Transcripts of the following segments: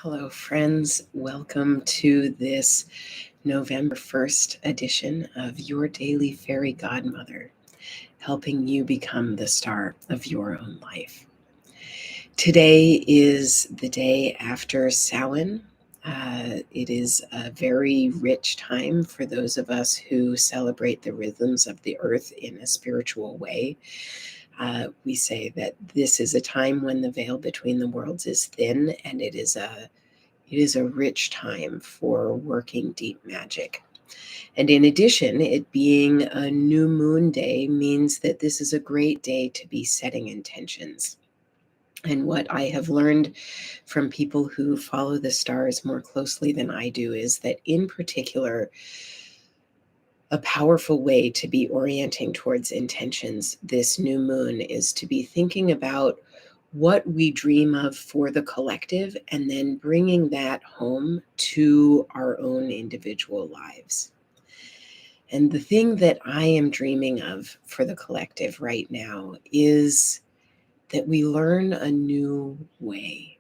Hello, friends. Welcome to this November 1st edition of Your Daily Fairy Godmother, helping you become the star of your own life. Today is the day after Samhain. It is a very rich time for those of us who celebrate the rhythms of the earth in a spiritual way. We say that this is a time when the veil between the worlds is thin, and it is a rich time for working deep magic. And in addition, it being a new moon day means that this is a great day to be setting intentions. And what I have learned from people who follow the stars more closely than I do is that, in particular, a powerful way to be orienting towards intentions this new moon is to be thinking about what we dream of for the collective and then bringing that home to our own individual lives. And the thing that I am dreaming of for the collective right now is that we learn a new way.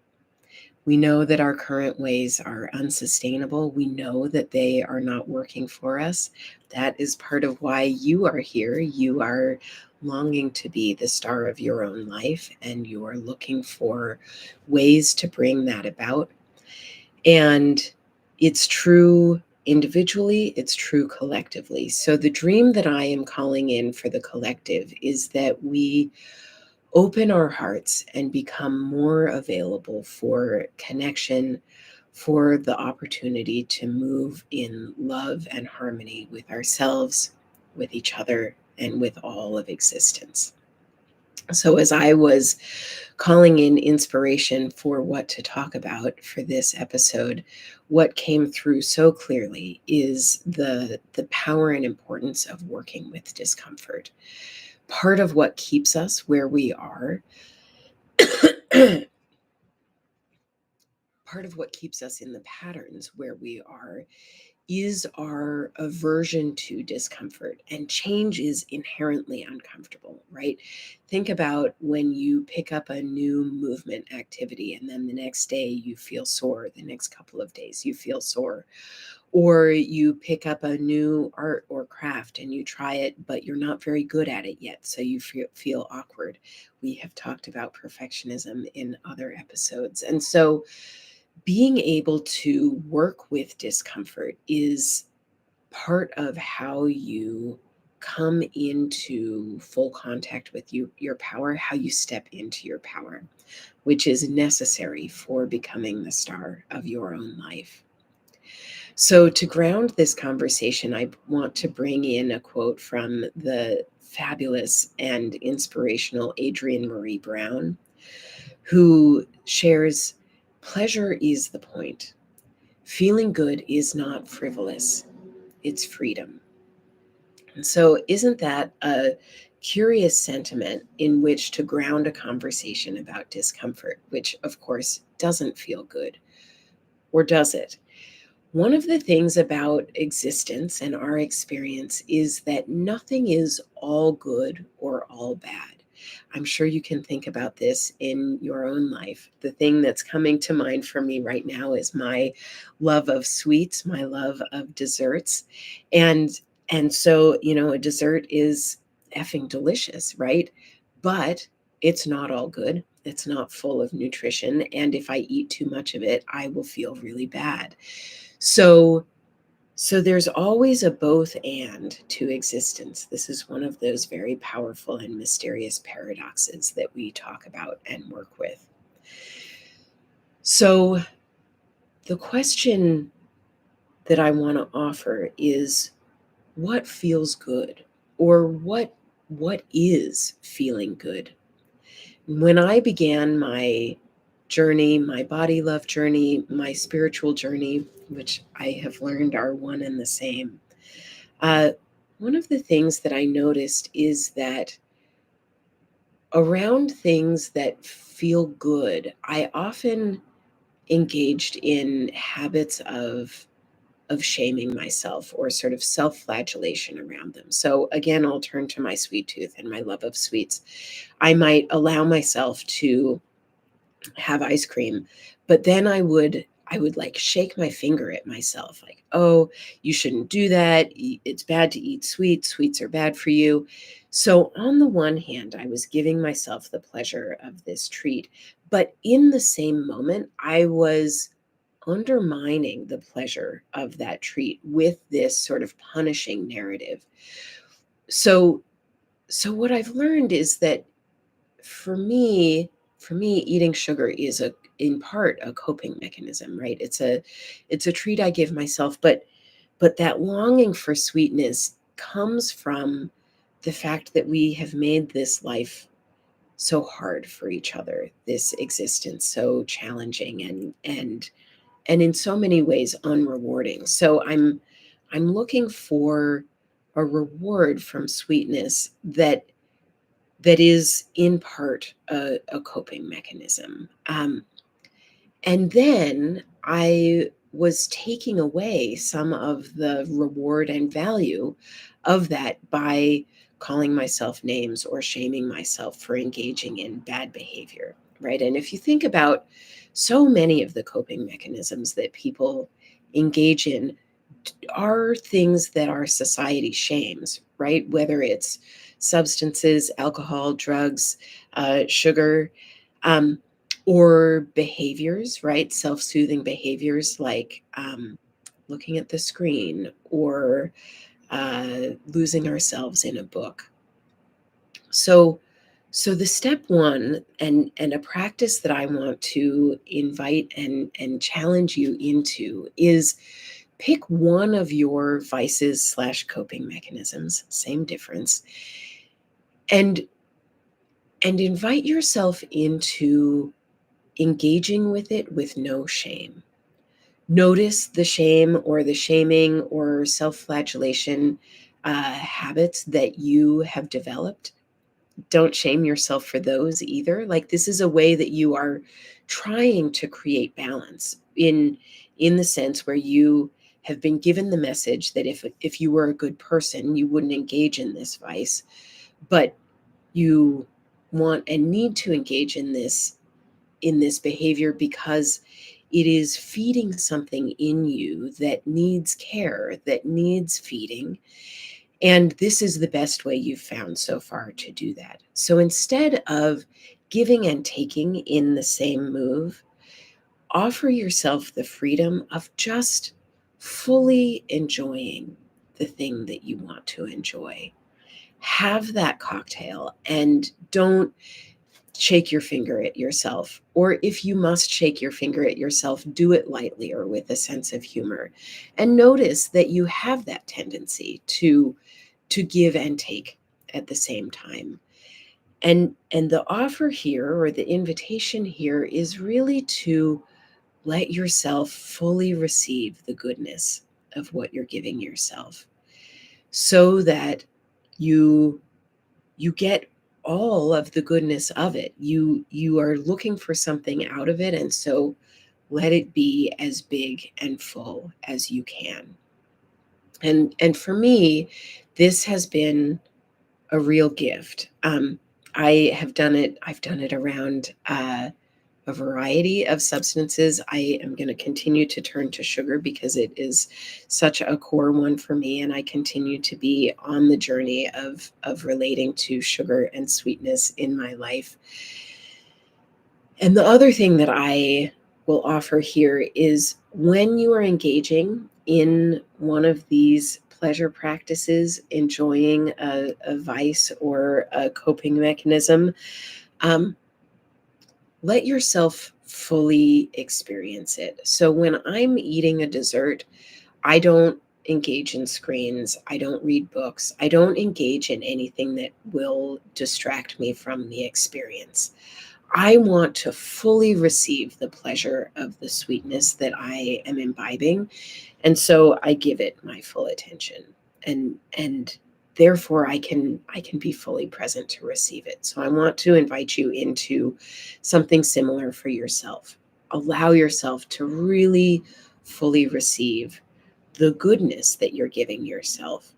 We know that our current ways are unsustainable. We know that they are not working for us. That is part of why you are here. You are longing to be the star of your own life, and you are looking for ways to bring that about. And it's true individually, it's true collectively. So the dream that I am calling in for the collective is that we open our hearts and become more available for connection, for the opportunity to move in love and harmony with ourselves, with each other, and with all of existence. So, as I was calling in inspiration for what to talk about for this episode, what came through so clearly is the power and importance of working with discomfort. Part of what keeps us where we are, part of what keeps us in the patterns where we are, is our aversion to discomfort. And change is inherently uncomfortable, right? Think about when you pick up a new movement activity and then the next day you feel sore, the next couple of days you feel sore. Or you pick up a new art or craft and you try it, but you're not very good at it yet, so you feel awkward. We have talked about perfectionism in other episodes. And so being able to work with discomfort is part of how you come into full contact with your power, how you step into your power, which is necessary for becoming the star of your own life. So, to ground this conversation, I want to bring in a quote from the fabulous and inspirational Adrienne Marie Brown, who shares, "Pleasure is the point. Feeling good is not frivolous, it's freedom." And so, isn't that a curious sentiment in which to ground a conversation about discomfort, which, of course, doesn't feel good? Or does it? One of the things about existence and our experience is that nothing is all good or all bad. I'm sure you can think about this in your own life. The thing that's coming to mind for me right now is my love of sweets, my love of desserts. And so, a dessert is effing delicious, right? But it's not all good. It's not full of nutrition. And if I eat too much of it, I will feel really bad. So there's always a both and to existence. This is one of those very powerful and mysterious paradoxes that we talk about and work with. So the question that I want to offer is, what feels good, or what is feeling good? When I began my journey, my body love journey, my spiritual journey, which I have learned are one and the same, uh, one of the things that I noticed is that around things that feel good, I often engaged in habits of shaming myself or sort of self-flagellation around them. So again, I'll turn to my sweet tooth and my love of sweets. I might allow myself to have ice cream. But then I would like shake my finger at myself, like, oh, you shouldn't do that. It's bad to eat sweets. Sweets are bad for you. So, on the one hand, I was giving myself the pleasure of this treat. But in the same moment, I was undermining the pleasure of that treat with this sort of punishing narrative. So, so what I've learned is that for me for me eating sugar is a in part a coping mechanism, right? It's a treat I give myself, but that longing for sweetness comes from the fact that we have made this life so hard for each other, this existence so challenging and in so many ways unrewarding. So I'm looking for a reward from sweetness that is in part a coping mechanism. And then I was taking away some of the reward and value of that by calling myself names or shaming myself for engaging in bad behavior, right? And if you think about so many of the coping mechanisms that people engage in are things that our society shames, right? Whether it's substances, alcohol, drugs, sugar, um, or behaviors, right? Self soothing behaviors like looking at the screen or losing ourselves in a book. So, so the step one and a practice that I want to invite and challenge you into is pick one of your vices slash coping mechanisms, same difference, and invite yourself into engaging with it with no shame. Notice the shame or the shaming or self-flagellation habits that you have developed. Don't shame yourself for those either. Like this is a way that you are trying to create balance in the sense where you have been given the message that if you were a good person, you wouldn't engage in this vice, but you want and need to engage in this behavior because it is feeding something in you that needs care, that needs feeding, and this is the best way you've found so far to do that. So instead of giving and taking in the same move, offer yourself the freedom of just fully enjoying the thing that you want to enjoy. Have that cocktail and don't shake your finger at yourself. Or if you must shake your finger at yourself, do it lightly or with a sense of humor. And notice that you have that tendency to give and take at the same time. And the offer here or the invitation here is really to let yourself fully receive the goodness of what you're giving yourself so that you you get all of the goodness of it. You are looking for something out of it, and so let it be as big and full as you can. And for me, this has been a real gift. I've done it around a variety of substances. I am going to continue to turn to sugar because it is such a core one for me, and I continue to be on the journey of relating to sugar and sweetness in my life. And the other thing that I will offer here is when you are engaging in one of these pleasure practices, enjoying a vice or a coping mechanism, um, let yourself fully experience it. So when I'm eating a dessert, I don't engage in screens. I don't read books. I don't engage in anything that will distract me from the experience. I want to fully receive the pleasure of the sweetness that I am imbibing, and so I give it my full attention, and therefore I can be fully present to receive it. So I want to invite you into something similar for yourself. Allow yourself to really fully receive the goodness that you're giving yourself.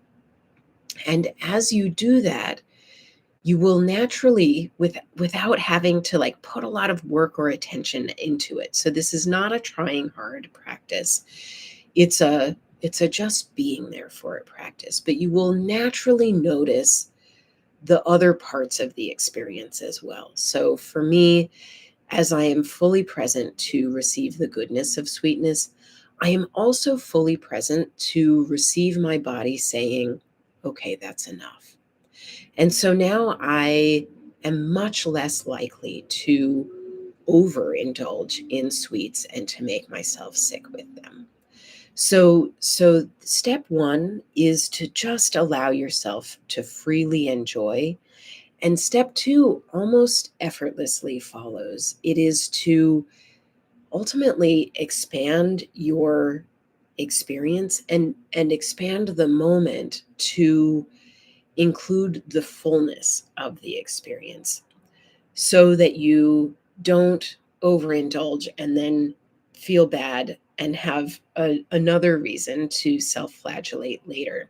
And as you do that, you will naturally, without having to like put a lot of work or attention into it. So this is not a trying hard practice. It's a just being there for it practice, but you will naturally notice the other parts of the experience as well. So for me, as I am fully present to receive the goodness of sweetness, I am also fully present to receive my body saying, okay, that's enough. And so now I am much less likely to overindulge in sweets and to make myself sick with them. So step one is to just allow yourself to freely enjoy. And step two almost effortlessly follows. It is to ultimately expand your experience and expand the moment to include the fullness of the experience so that you don't overindulge and then feel bad and have another reason to self-flagellate later.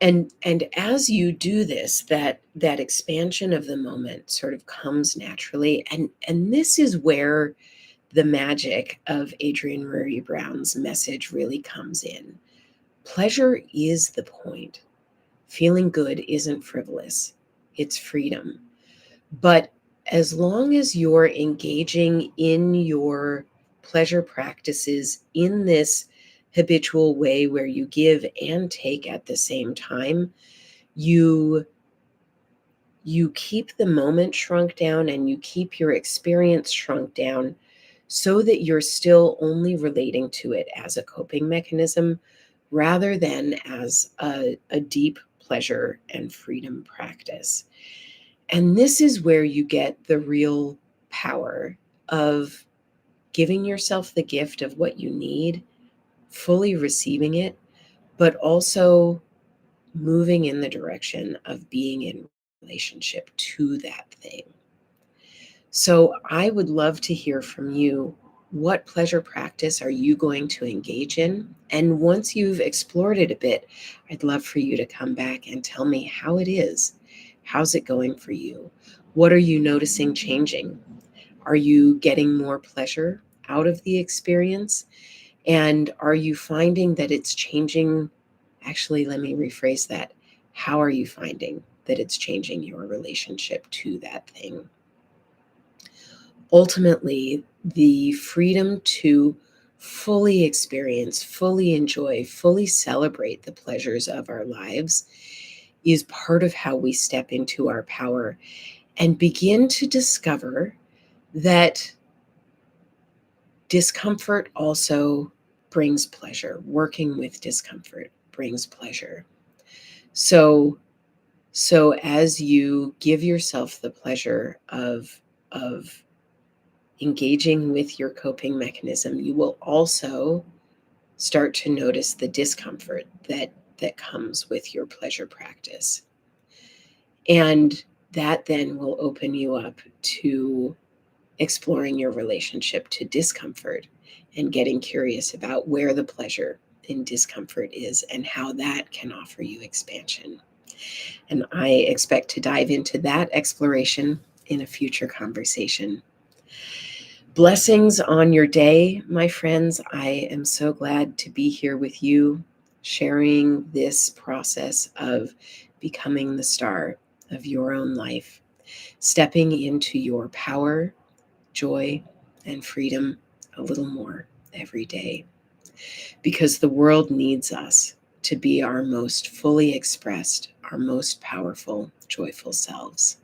And as you do this, that expansion of the moment sort of comes naturally, and this is where the magic of Adrienne Murray Brown's message really comes in. Pleasure is the point. Feeling good isn't frivolous, it's freedom. But as long as you're engaging in your pleasure practices in this habitual way where you give and take at the same time, you you keep the moment shrunk down and you keep your experience shrunk down so that you're still only relating to it as a coping mechanism rather than as a deep pleasure and freedom practice. And this is where you get the real power of giving yourself the gift of what you need, fully receiving it, but also moving in the direction of being in relationship to that thing. So I would love to hear from you. What pleasure practice are you going to engage in? And once you've explored it a bit, I'd love for you to come back and tell me how it is. How's it going for you? What are you noticing changing? Are you getting more pleasure out of the experience? And are you finding that it's changing? Actually, let me rephrase that. How are you finding that it's changing your relationship to that thing? Ultimately, the freedom to fully experience, fully enjoy, fully celebrate the pleasures of our lives is part of how we step into our power and begin to discover that discomfort also brings pleasure. Working with discomfort brings pleasure. So, so as you give yourself the pleasure of engaging with your coping mechanism, you will also start to notice the discomfort that comes with your pleasure practice. And that then will open you up to exploring your relationship to discomfort and getting curious about where the pleasure in discomfort is and how that can offer you expansion. And I expect to dive into that exploration in a future conversation. Blessings on your day, my friends. I am so glad to be here with you, sharing this process of becoming the star of your own life, stepping into your power, joy, and freedom a little more every day. Because the world needs us to be our most fully expressed, our most powerful, joyful selves.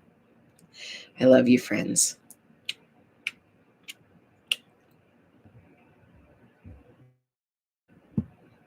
I love you, friends.